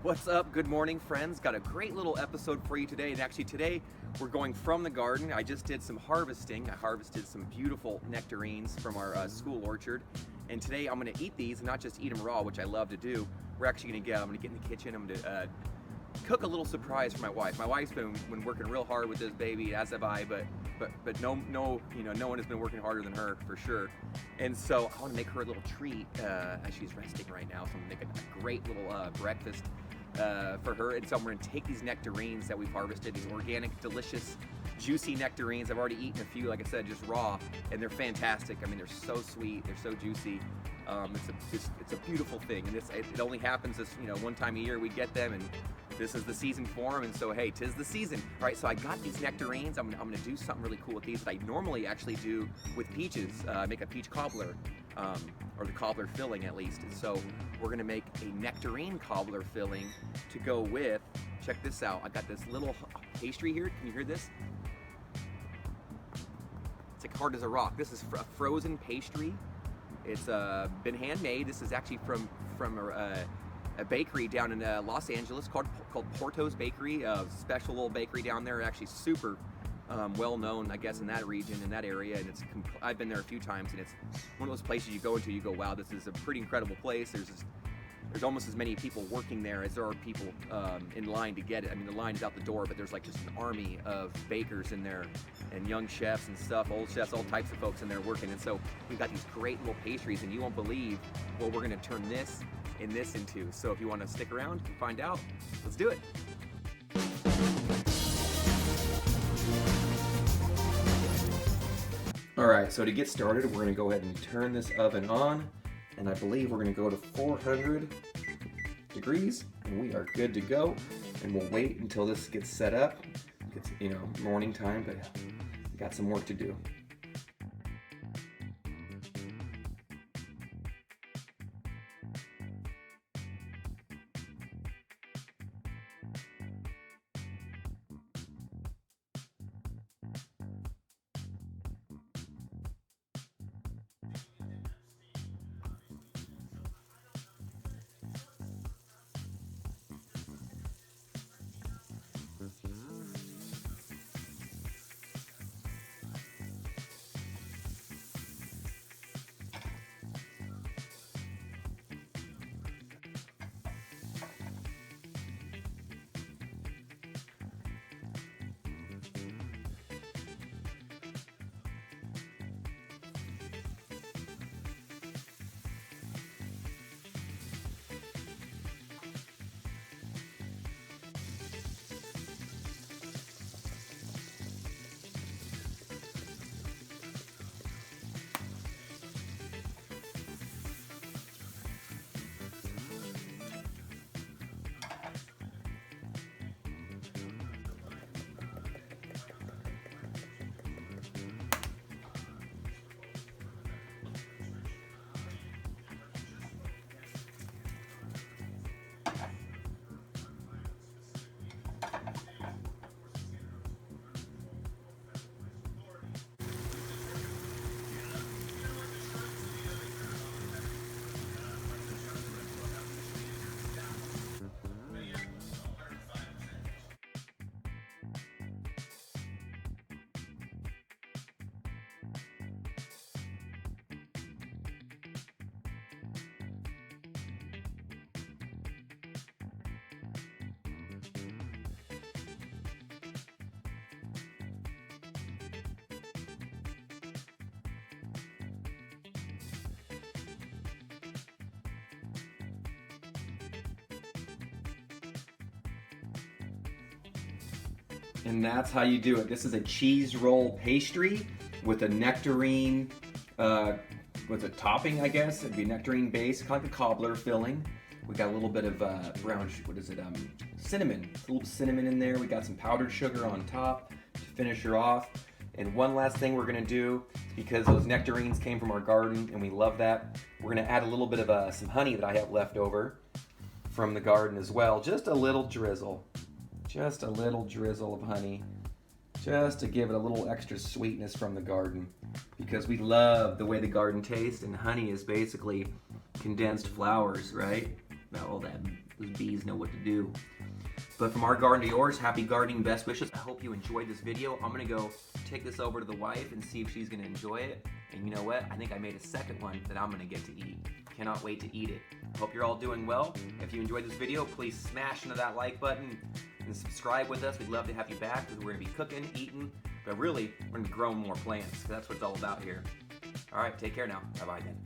What's up? Good morning, friends. Got a great little episode for you today. And actually today we're going from the garden. I just did some harvesting. I harvested some beautiful nectarines from our school orchard. And today I'm gonna eat these and not just eat them raw, which I love to do. I'm gonna get in the kitchen. I'm gonna cook a little surprise for my wife. My wife's been working real hard with this baby, as have I, but no one has been working harder than her for sure. And so I want to make her a little treat as she's resting right now. So I'm gonna make a great little breakfast for her. And so I'm gonna take these nectarines that we've harvested, these organic, delicious, juicy nectarines. I've already eaten a few, like I said, just raw, and they're fantastic. I mean, they're so sweet, they're so juicy. It's a beautiful thing, and it only happens this one time a year we get them, and this is the season for them. And so hey, 'tis the season. All right, so I got these nectarines. I'm gonna do something really cool with these that I normally actually do with peaches. Make a peach cobbler, or the cobbler filling at least. And so we're gonna make a nectarine cobbler filling to go with. Check this out. I got this little pastry here. Can you hear this? It's like hard as a rock. This is a frozen pastry. It's been handmade. This is actually from a bakery down in Los Angeles called Porto's Bakery, a special little bakery down there. Actually super well known, I guess, in that region, in that area. And I've been there a few times, and it's one of those places you go into, you go, wow, this is a pretty incredible place. There's almost as many people working there as there are people in line to get it. I mean, the line is out the door, but there's like just an army of bakers in there, and young chefs and stuff, old chefs, all types of folks in there working. And so we've got these great little pastries, and you won't believe what we're gonna turn this and this into. So if you wanna stick around and find out, let's do it. All right, so to get started, we're gonna go ahead and turn this oven on. And I believe we're gonna go to 400 degrees, and we are good to go. And we'll wait until this gets set up. It's morning time, but we got some work to do. And that's how you do it. This is a cheese roll pastry with a nectarine, with a topping, I guess. It'd be nectarine base, kind of like a cobbler filling. We got a little bit of cinnamon. A little cinnamon in there. We got some powdered sugar on top to finish her off. And one last thing we're gonna do, because those nectarines came from our garden and we love that, we're gonna add a little bit of some honey that I have left over from the garden as well. Just a little drizzle. Just a little drizzle of honey, just to give it a little extra sweetness from the garden, because we love the way the garden tastes, and honey is basically condensed flowers, right? All that Those bees know what to do. But from our garden to yours, happy gardening, best wishes. I hope you enjoyed this video. I'm gonna go take this over to the wife and see if she's gonna enjoy it. And you know what? I think I made a second one that I'm gonna get to eat. Cannot wait to eat it. I hope you're all doing well. If you enjoyed this video, please smash into that like button and subscribe with us. We'd love to have you back because we're gonna be cooking, eating, but really, we're gonna grow more plants. That's what it's all about here. All right, take care now. Bye-bye then.